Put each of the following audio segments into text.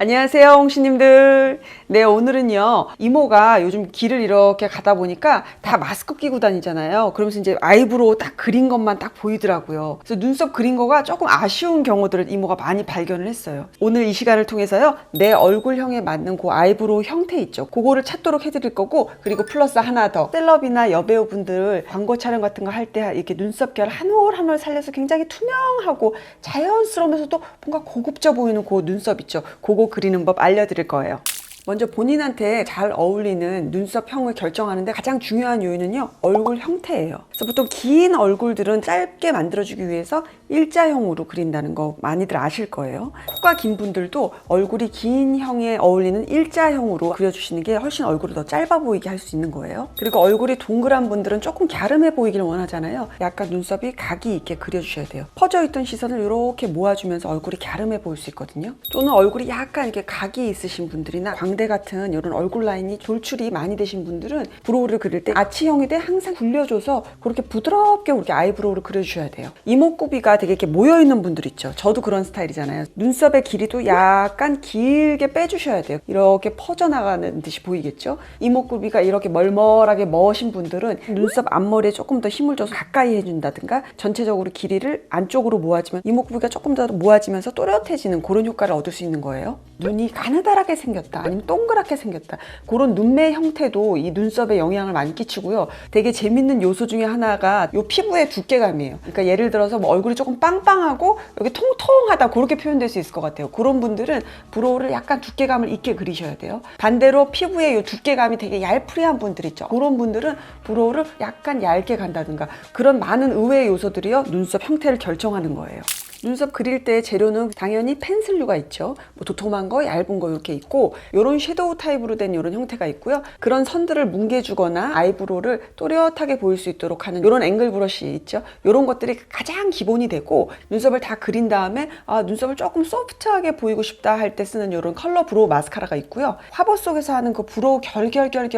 안녕하세요, 홍시님들. 네, 오늘은요, 이모가 요즘 길을 이렇게 가다 보니까 다 마스크 끼고 다니잖아요. 그러면서 이제 아이브로우 딱 그린 것만 딱 보이더라고요. 그래서 눈썹 그린 거가 조금 아쉬운 경우들을 이모가 많이 발견을 했어요. 오늘 이 시간을 통해서요, 내 얼굴형에 맞는 그 아이브로우 형태 있죠. 그거를 찾도록 해드릴 거고, 그리고 플러스 하나 더. 셀럽이나 여배우분들 광고 촬영 같은 거 할 때 이렇게 눈썹 결 한 올 한 올 살려서 굉장히 투명하고 자연스러우면서도 뭔가 고급져 보이는 그 눈썹 있죠. 그거 그리는 법 알려드릴 거예요. 먼저 본인한테 잘 어울리는 눈썹형을 결정하는데 가장 중요한 요인은요, 얼굴 형태예요. 그래서 보통 긴 얼굴들은 짧게 만들어주기 위해서 일자형으로 그린다는 거 많이들 아실 거예요. 코가 긴 분들도 얼굴이 긴 형에 어울리는 일자형으로 그려주시는 게 훨씬 얼굴을 더 짧아 보이게 할 수 있는 거예요. 그리고 얼굴이 동그란 분들은 조금 갸름해 보이기를 원하잖아요. 약간 눈썹이 각이 있게 그려주셔야 돼요. 퍼져있던 시선을 이렇게 모아주면서 얼굴이 갸름해 보일 수 있거든요. 또는 얼굴이 약간 이렇게 각이 있으신 분들이나 광대 같은 이런 얼굴 라인이 돌출이 많이 되신 분들은 브로우를 그릴 때 아치형이 돼 항상 굴려줘서 그렇게 부드럽게 이렇게 아이브로우를 그려주셔야 돼요. 이목구비가 되게 이렇게 모여있는 분들 있죠. 저도 그런 스타일이잖아요. 눈썹의 길이도 약간 길게 빼주셔야 돼요. 이렇게 퍼져나가는 듯이 보이겠죠? 이목구비가 이렇게 멀멀하게 머신 분들은 눈썹 앞머리에 조금 더 힘을 줘서 가까이 해준다든가 전체적으로 길이를 안쪽으로 모아지면 이목구비가 조금 더 모아지면서 또렷해지는 그런 효과를 얻을 수 있는 거예요. 눈이 가느다랗게 생겼다, 아니면 동그랗게 생겼다, 그런 눈매 형태도 이 눈썹에 영향을 많이 끼치고요. 되게 재밌는 요소 중에 하나가 이 피부의 두께감이에요. 그러니까 예를 들어서 뭐 얼굴이 조금 빵빵하고 여기 통통하다, 그렇게 표현될 수 있을 것 같아요. 그런 분들은 브로우를 약간 두께감을 있게 그리셔야 돼요. 반대로 피부의 이 두께감이 되게 얄프리한 분들 있죠. 그런 분들은 브로우를 약간 얇게 간다든가, 그런 많은 의외의 요소들이요, 눈썹 형태를 결정하는 거예요. 눈썹 그릴 때 재료는 당연히 펜슬류가 있죠. 뭐 도톰한 거, 얇은 거 이렇게 있고, 이런 섀도우 타입으로 된 이런 형태가 있고요. 그런 선들을 뭉개주거나 아이브로우를 또렷하게 보일 수 있도록 하는 이런 앵글 브러쉬 있죠. 이런 것들이 가장 기본이 되고, 눈썹을 다 그린 다음에 눈썹을 조금 소프트하게 보이고 싶다 할 때 쓰는 이런 컬러 브로우 마스카라가 있고요. 화보 속에서 하는 그 브로우 결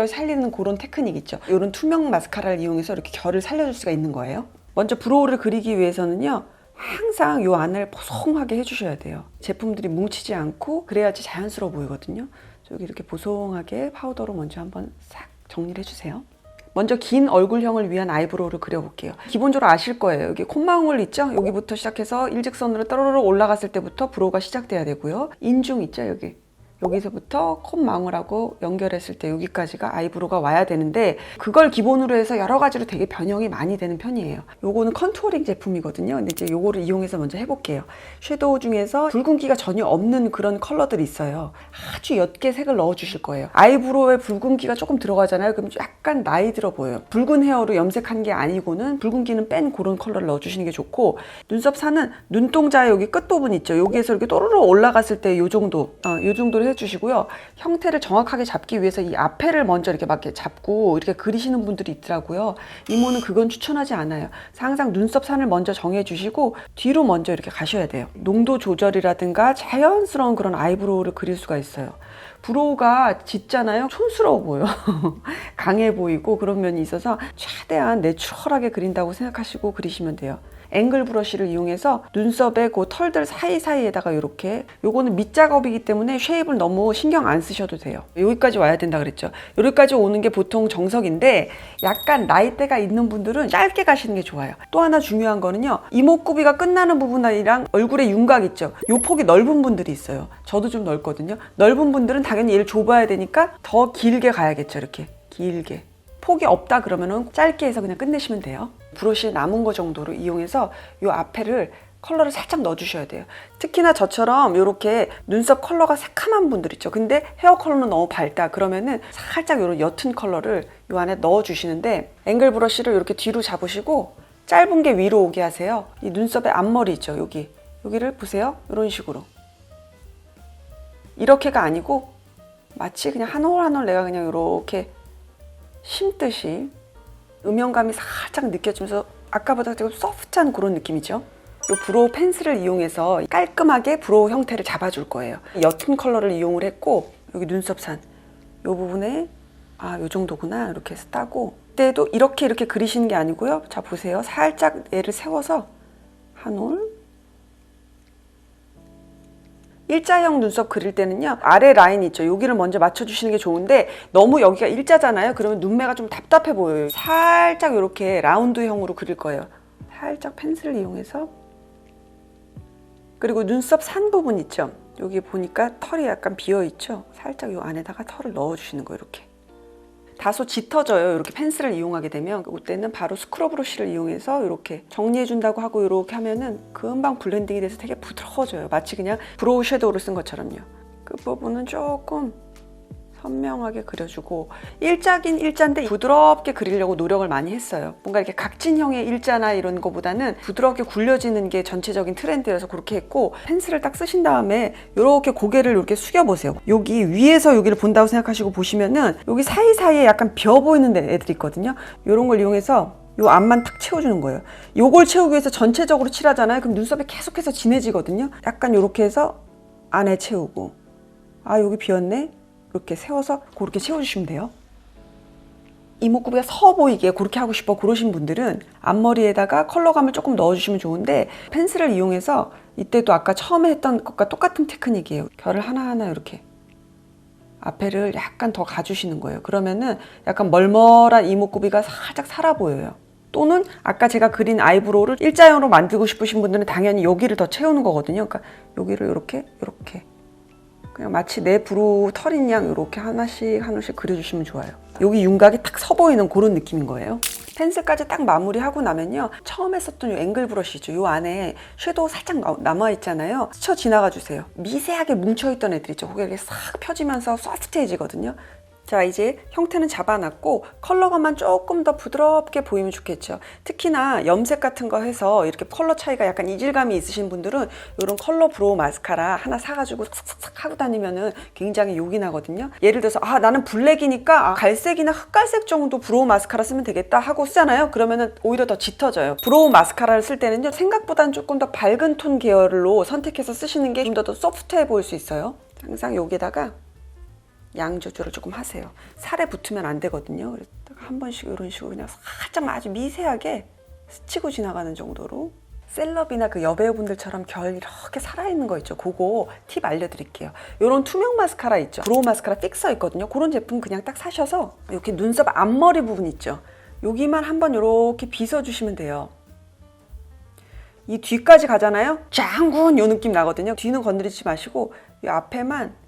살리는 그런 테크닉 있죠. 이런 투명 마스카라를 이용해서 이렇게 결을 살려줄 수가 있는 거예요. 먼저 브로우를 그리기 위해서는요, 항상 이 안을 보송하게 해주셔야 돼요. 제품들이 뭉치지 않고 그래야지 자연스러워 보이거든요. 여기 이렇게 보송하게 파우더로 먼저 한번 싹 정리를 해주세요. 먼저 긴 얼굴형을 위한 아이브로우를 그려볼게요. 기본적으로 아실 거예요. 여기 콧망울 있죠? 여기부터 시작해서 일직선으로 따로록 올라갔을 때부터 브로우가 시작돼야 되고요. 인중 있죠? 여기서부터 콧망울하고 연결했을 때 여기까지가 아이브로우가 와야 되는데, 그걸 기본으로 해서 여러 가지로 되게 변형이 많이 되는 편이에요. 요거는 컨투어링 제품이거든요. 근데 이제 요거를 이용해서 먼저 해볼게요. 섀도우 중에서 붉은기가 전혀 없는 그런 컬러들이 있어요. 아주 옅게 색을 넣어 주실 거예요. 아이브로우에 붉은기가 조금 들어가잖아요. 그럼 약간 나이 들어 보여요. 붉은 헤어로 염색한 게 아니고는 붉은기는 뺀 그런 컬러를 넣어 주시는 게 좋고, 눈썹 사는 눈동자 여기 끝 부분 있죠. 여기에서 이렇게 또르르 올라갔을 때 요 정도를 해주시고요. 형태를 정확하게 잡기 위해서 이 앞에를 먼저 이렇게 막 잡고 이렇게 그리시는 분들이 있더라고요. 이모는 그건 추천하지 않아요. 항상 눈썹 산을 먼저 정해주시고 뒤로 먼저 이렇게 가셔야 돼요. 농도 조절이라든가 자연스러운 그런 아이브로우를 그릴 수가 있어요. 브로우가 짙잖아요. 촌스러워 보여. 강해 보이고 그런 면이 있어서 최대한 내추럴하게 그린다고 생각하시고 그리시면 돼요. 앵글 브러쉬를 이용해서 눈썹의 그 털들 사이사이에다가 이렇게, 요거는 밑작업이기 때문에 쉐입을 너무 신경 안 쓰셔도 돼요. 여기까지 와야 된다 그랬죠. 여기까지 오는 게 보통 정석인데, 약간 나이대가 있는 분들은 짧게 가시는 게 좋아요. 또 하나 중요한 거는요, 이목구비가 끝나는 부분이랑 얼굴의 윤곽 있죠. 요 폭이 넓은 분들이 있어요. 저도 좀 넓거든요. 넓은 분들은 당연히 얘를 좁아야 되니까 더 길게 가야겠죠. 이렇게 길게. 폭이 없다 그러면은 짧게 해서 그냥 끝내시면 돼요. 브러쉬 남은 거 정도로 이용해서 이 앞에를 컬러를 살짝 넣어주셔야 돼요. 특히나 저처럼 이렇게 눈썹 컬러가 새카만 분들 있죠. 근데 헤어 컬러는 너무 밝다 그러면은 살짝 이런 옅은 컬러를 이 안에 넣어주시는데, 앵글 브러쉬를 이렇게 뒤로 잡으시고 짧은 게 위로 오게 하세요. 이 눈썹의 앞머리 있죠. 여기를 보세요. 이런 식으로. 이렇게가 아니고 마치 그냥 한 올 한 올 내가 그냥 이렇게 심듯이 음영감이 살짝 느껴지면서 아까보다 조금 소프트한 그런 느낌이죠. 이 브로우 펜슬을 이용해서 깔끔하게 브로우 형태를 잡아줄 거예요. 옅은 컬러를 이용을 했고, 여기 눈썹 산 이 부분에 요 정도구나 이렇게 해서 따고, 그때도 이렇게 그리시는 게 아니고요. 자 보세요. 살짝 얘를 세워서 한 올, 일자형 눈썹 그릴 때는요, 아래 라인 있죠, 여기를 먼저 맞춰주시는 게 좋은데 너무 여기가 일자잖아요. 그러면 눈매가 좀 답답해 보여요. 살짝 이렇게 라운드형으로 그릴 거예요. 살짝 펜슬을 이용해서. 그리고 눈썹 산 부분 있죠, 여기 보니까 털이 약간 비어있죠. 살짝 이 안에다가 털을 넣어주시는 거예요. 이렇게 다소 짙어져요. 이렇게 펜슬을 이용하게 되면. 그때는 바로 스크럽 브러쉬를 이용해서 이렇게 정리해준다고 하고 이렇게 하면은 금방 블렌딩이 돼서 되게 부드러워져요. 마치 그냥 브로우 섀도우를 쓴 것처럼요. 끝부분은 조금 선명하게 그려주고, 일자긴 일자인데 부드럽게 그리려고 노력을 많이 했어요. 뭔가 이렇게 각진형의 일자나 이런 거보다는 부드럽게 굴려지는 게 전체적인 트렌드여서 그렇게 했고, 펜슬을 딱 쓰신 다음에 이렇게 고개를 이렇게 숙여보세요. 여기 위에서 여기를 본다고 생각하시고 보시면은 여기 사이사이에 약간 비어 보이는 애들이 있거든요. 이런 걸 이용해서 요 앞만 탁 채워주는 거예요. 요걸 채우기 위해서 전체적으로 칠하잖아요. 그럼 눈썹이 계속해서 진해지거든요. 약간 이렇게 해서 안에 채우고, 아 여기 비었네, 이렇게 세워서 그렇게 채워주시면 돼요. 이목구비가 서 보이게 그렇게 하고 싶어 그러신 분들은 앞머리에다가 컬러감을 조금 넣어주시면 좋은데, 펜슬을 이용해서 이때도 아까 처음에 했던 것과 똑같은 테크닉이에요. 결을 하나하나 이렇게 앞에를 약간 더 가주시는 거예요. 그러면은 약간 멀멀한 이목구비가 살짝 살아 보여요. 또는 아까 제가 그린 아이브로우를 일자형으로 만들고 싶으신 분들은 당연히 여기를 더 채우는 거거든요. 그러니까 여기를 이렇게 그냥 마치 내 브로우 털인 양 이렇게 하나씩 그려주시면 좋아요. 여기 윤곽이 딱 서 보이는 그런 느낌인 거예요. 펜슬까지 딱 마무리하고 나면요, 처음에 썼던 이 앵글 브러쉬죠, 이 안에 섀도우 살짝 남아있잖아요. 스쳐 지나가 주세요. 미세하게 뭉쳐있던 애들 있죠, 그게 이렇게 싹 펴지면서 소프트해지거든요. 자, 이제 형태는 잡아놨고 컬러감만 조금 더 부드럽게 보이면 좋겠죠. 특히나 염색 같은 거 해서 이렇게 컬러 차이가 약간 이질감이 있으신 분들은 이런 컬러 브로우 마스카라 하나 사가지고 싹싹싹 하고 다니면은 굉장히 욕이 나거든요. 예를 들어서 나는 블랙이니까 갈색이나 흑갈색 정도 브로우 마스카라 쓰면 되겠다 하고 쓰잖아요. 그러면은 오히려 더 짙어져요. 브로우 마스카라를 쓸 때는요, 생각보다는 조금 더 밝은 톤 계열로 선택해서 쓰시는 게 좀 더 소프트해 보일 수 있어요. 항상 여기다가 양 조절을 조금 하세요. 살에 붙으면 안 되거든요. 그래서 한 번씩 이런 식으로 그냥 살짝 아주 미세하게 스치고 지나가는 정도로. 셀럽이나 그 여배우분들처럼 결 이렇게 살아있는 거 있죠, 그거 팁 알려드릴게요. 이런 투명 마스카라 있죠, 브로우 마스카라 픽서 있거든요. 그런 제품 그냥 딱 사셔서 이렇게 눈썹 앞머리 부분 있죠, 여기만 한번 이렇게 빗어주시면 돼요. 이 뒤까지 가잖아요, 짱군 요 느낌 나거든요. 뒤는 건드리지 마시고 이 앞에만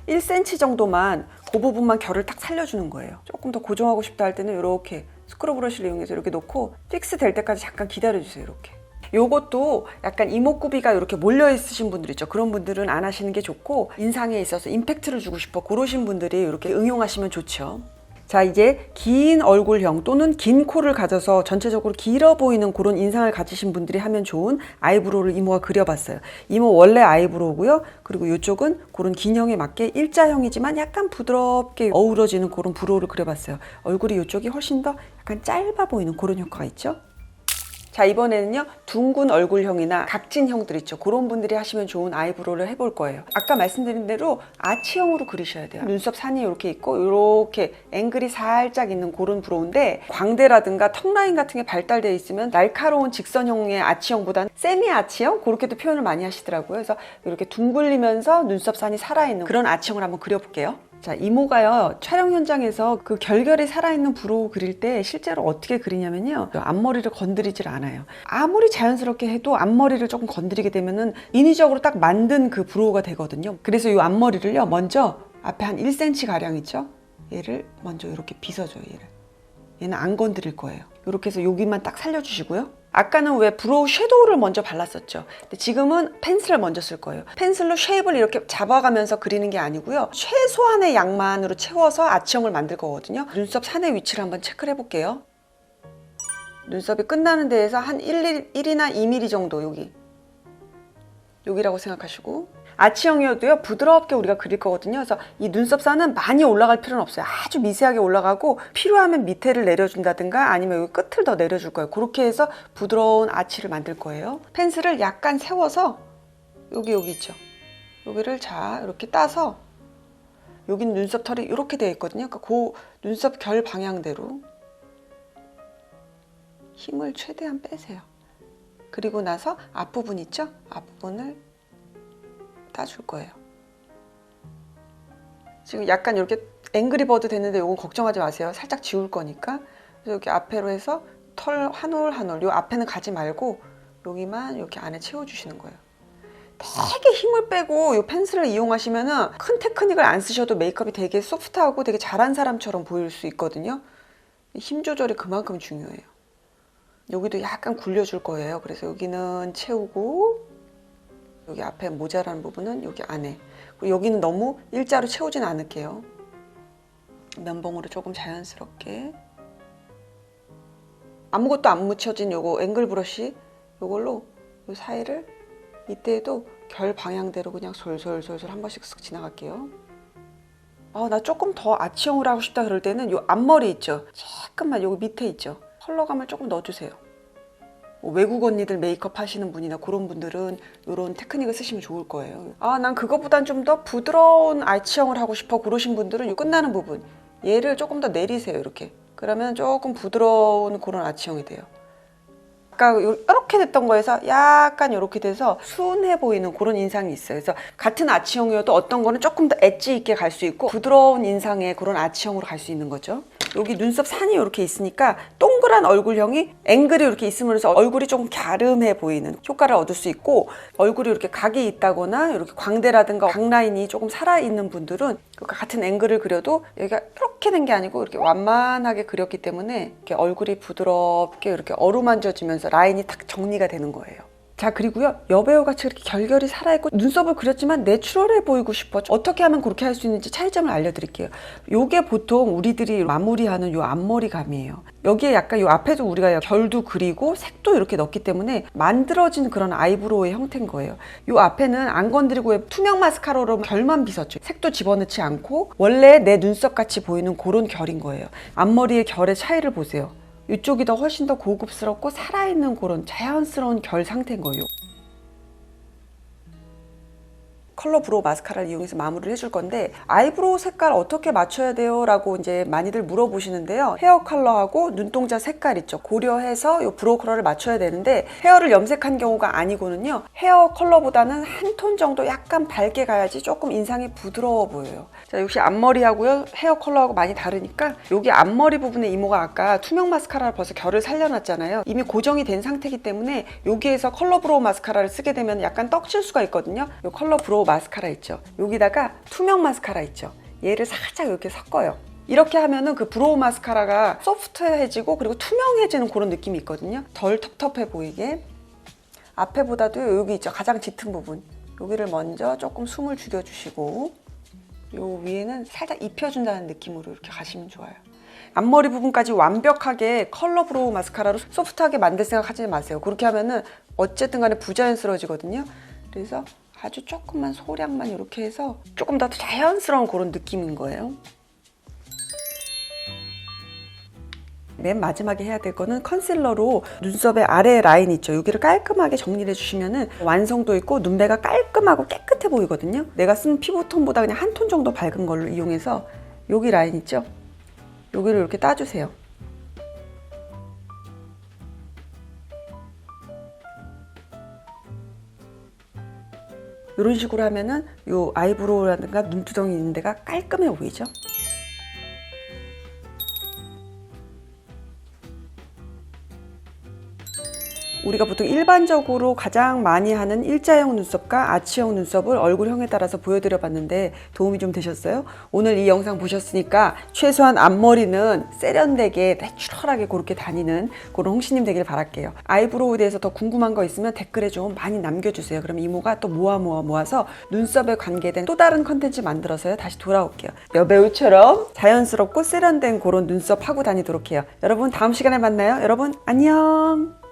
1cm 정도만 그 부분만 결을 딱 살려주는 거예요. 조금 더 고정하고 싶다 할 때는 이렇게 스크럽 브러쉬를 이용해서 이렇게 놓고 픽스 될 때까지 잠깐 기다려주세요. 이렇게. 요것도 약간 이목구비가 이렇게 몰려 있으신 분들 있죠. 그런 분들은 안 하시는 게 좋고, 인상에 있어서 임팩트를 주고 싶어 그러신 분들이 이렇게 응용하시면 좋죠. 자, 이제 긴 얼굴형 또는 긴 코를 가져서 전체적으로 길어 보이는 그런 인상을 가지신 분들이 하면 좋은 아이브로우를 이모가 그려봤어요. 이모 원래 아이브로우고요. 그리고 이쪽은 그런 긴형에 맞게 일자형이지만 약간 부드럽게 어우러지는 그런 브로우를 그려봤어요. 얼굴이 이쪽이 훨씬 더 약간 짧아 보이는 그런 효과가 있죠. 자, 이번에는요, 둥근 얼굴형이나 각진형들 있죠, 그런 분들이 하시면 좋은 아이브로우를 해볼 거예요. 아까 말씀드린 대로 아치형으로 그리셔야 돼요. 눈썹 산이 이렇게 있고 이렇게 앵글이 살짝 있는 그런 브로우인데, 광대라든가 턱라인 같은 게 발달되어 있으면 날카로운 직선형의 아치형보다는 세미 아치형, 그렇게도 표현을 많이 하시더라고요. 그래서 이렇게 둥글리면서 눈썹 산이 살아있는 그런 아치형을 한번 그려볼게요. 자, 이모가요, 촬영 현장에서 그 결결이 살아있는 브로우 그릴 때 실제로 어떻게 그리냐면요, 앞머리를 건드리질 않아요. 아무리 자연스럽게 해도 앞머리를 조금 건드리게 되면은 인위적으로 딱 만든 그 브로우가 되거든요. 그래서 이 앞머리를요, 먼저 앞에 한 1cm 가량 있죠, 얘를 먼저 이렇게 빗어줘요. 얘는 안 건드릴 거예요. 이렇게 해서 여기만 딱 살려주시고요. 아까는 왜 브로우 섀도우를 먼저 발랐었죠. 근데 지금은 펜슬을 먼저 쓸 거예요. 펜슬로 쉐입을 이렇게 잡아가면서 그리는 게 아니고요, 최소한의 양만으로 채워서 아치형을 만들 거거든요. 눈썹 산의 위치를 한번 체크를 해볼게요. 눈썹이 끝나는 데에서 한 1이나 2mm 정도, 여기라고 생각하시고, 아치형이어도요, 부드럽게 우리가 그릴 거거든요. 그래서 이 눈썹 산은 많이 올라갈 필요는 없어요. 아주 미세하게 올라가고, 필요하면 밑에를 내려준다든가 아니면 여기 끝을 더 내려줄 거예요. 그렇게 해서 부드러운 아치를 만들 거예요. 펜슬을 약간 세워서 여기 있죠, 여기를 자 이렇게 따서, 여기는 눈썹 털이 이렇게 되어 있거든요. 그러니까 그 눈썹 결 방향대로 힘을 최대한 빼세요. 그리고 나서 앞부분 있죠, 앞부분을 따줄 거예요. 지금 약간 이렇게 앵그리버드 됐는데 이건 걱정하지 마세요. 살짝 지울 거니까. 그래서 여기 앞에로 해서 털 한 올 한 올, 요 앞에는 가지 말고 여기만 이렇게 안에 채워주시는 거예요. 되게 힘을 빼고 이 펜슬을 이용하시면은 큰 테크닉을 안 쓰셔도 메이크업이 되게 소프트하고 되게 잘한 사람처럼 보일 수 있거든요. 힘 조절이 그만큼 중요해요. 여기도 약간 굴려줄 거예요. 그래서 여기는 채우고 여기 앞에 모자란 부분은 여기 안에, 그리고 여기는 너무 일자로 채우진 않을게요. 면봉으로 조금 자연스럽게, 아무것도 안 묻혀진 요거 앵글 브러쉬 요걸로 요 사이를 이때에도 결 방향대로 그냥 솔솔솔솔 한 번씩 쓱 지나갈게요. 나 조금 더 아치형으로 하고 싶다 그럴 때는 요 앞머리 있죠? 조금만 여기 밑에 있죠? 컬러감을 조금 넣어주세요. 외국 언니들 메이크업 하시는 분이나 그런 분들은 이런 테크닉을 쓰시면 좋을 거예요. 난 그거보단 좀 더 부드러운 아치형을 하고 싶어 그러신 분들은 요 끝나는 부분 얘를 조금 더 내리세요. 이렇게. 그러면 조금 부드러운 그런 아치형이 돼요. 아까 이렇게 됐던 거에서 약간 이렇게 돼서 순해 보이는 그런 인상이 있어요. 그래서 같은 아치형이어도 어떤 거는 조금 더 엣지 있게 갈 수 있고 부드러운 인상의 그런 아치형으로 갈 수 있는 거죠. 여기 눈썹 산이 이렇게 있으니까 동그란 얼굴형이 앵글이 이렇게 있으면서 얼굴이 조금 갸름해 보이는 효과를 얻을 수 있고, 얼굴이 이렇게 각이 있다거나 이렇게 광대라든가 각 라인이 조금 살아있는 분들은 같은 앵글을 그려도 여기가 이렇게 된 게 아니고 이렇게 완만하게 그렸기 때문에 이렇게 얼굴이 부드럽게 이렇게 어루만져지면서 라인이 딱 정리가 되는 거예요. 자, 그리고요, 여배우같이 이렇게 결결이 살아있고 눈썹을 그렸지만 내추럴해 보이고 싶어. 어떻게 하면 그렇게 할 수 있는지 차이점을 알려드릴게요. 요게 보통 우리들이 마무리하는 요 앞머리감이에요. 여기에 약간 요 앞에도 우리가 결도 그리고 색도 이렇게 넣기 때문에 만들어진 그런 아이브로우의 형태인 거예요. 요 앞에는 안 건드리고 투명 마스카라로 결만 빗었죠. 색도 집어넣지 않고 원래 내 눈썹 같이 보이는 그런 결인 거예요. 앞머리의 결의 차이를 보세요. 이쪽이 더 훨씬 더 고급스럽고 살아있는 그런 자연스러운 결 상태인 거예요. 컬러 브로우 마스카라를 이용해서 마무리를 해줄 건데, 아이브로우 색깔 어떻게 맞춰야 돼요? 라고 이제 많이들 물어보시는데요. 헤어 컬러하고 눈동자 색깔 있죠? 고려해서 이 브로우 컬러를 맞춰야 되는데, 헤어를 염색한 경우가 아니고는요, 헤어 컬러보다는 한 톤 정도 약간 밝게 가야지 조금 인상이 부드러워 보여요. 자, 역시 앞머리하고요, 헤어 컬러하고 많이 다르니까 여기 앞머리 부분에 이모가 아까 투명 마스카라를 벌써 결을 살려놨잖아요. 이미 고정이 된 상태이기 때문에 여기에서 컬러 브로우 마스카라를 쓰게 되면 약간 떡칠 수가 있거든요. 이 컬러 브로우 마스카라 있죠? 여기다가 투명 마스카라 있죠? 얘를 살짝 이렇게 섞어요. 이렇게 하면은 그 브로우 마스카라가 소프트해지고 그리고 투명해지는 그런 느낌이 있거든요. 덜 텁텁해 보이게. 앞에보다도 여기 있죠? 가장 짙은 부분. 여기를 먼저 조금 숨을 죽여주시고, 요 위에는 살짝 입혀준다는 느낌으로 이렇게 가시면 좋아요. 앞머리 부분까지 완벽하게 컬러 브로우 마스카라로 소프트하게 만들 생각 하지 마세요. 그렇게 하면은 어쨌든 간에 부자연스러워지거든요. 그래서 아주 조금만 소량만 이렇게 해서 조금 더 자연스러운 그런 느낌인 거예요. 맨 마지막에 해야 될 거는 컨실러로 눈썹의 아래 라인 있죠? 여기를 깔끔하게 정리를 해주시면은 완성도 있고 눈매가 깔끔하고 깨끗해 보이거든요. 내가 쓴 피부톤보다 그냥 한 톤 정도 밝은 걸로 이용해서 여기 라인 있죠? 여기를 이렇게 따주세요. 이런 식으로 하면은 요 아이브로우라든가 눈두덩이 있는 데가 깔끔해 보이죠? 우리가 보통 일반적으로 가장 많이 하는 일자형 눈썹과 아치형 눈썹을 얼굴형에 따라서 보여드려 봤는데 도움이 좀 되셨어요? 오늘 이 영상 보셨으니까 최소한 앞머리는 세련되게 내추럴하게 그렇게 다니는 그런 홍시님 되길 바랄게요. 아이브로우에 대해서 더 궁금한 거 있으면 댓글에 좀 많이 남겨주세요. 그럼 이모가 또 모아서 눈썹에 관계된 또 다른 컨텐츠 만들어서요 다시 돌아올게요. 여배우처럼 자연스럽고 세련된 그런 눈썹 하고 다니도록 해요. 여러분 다음 시간에 만나요. 여러분 안녕.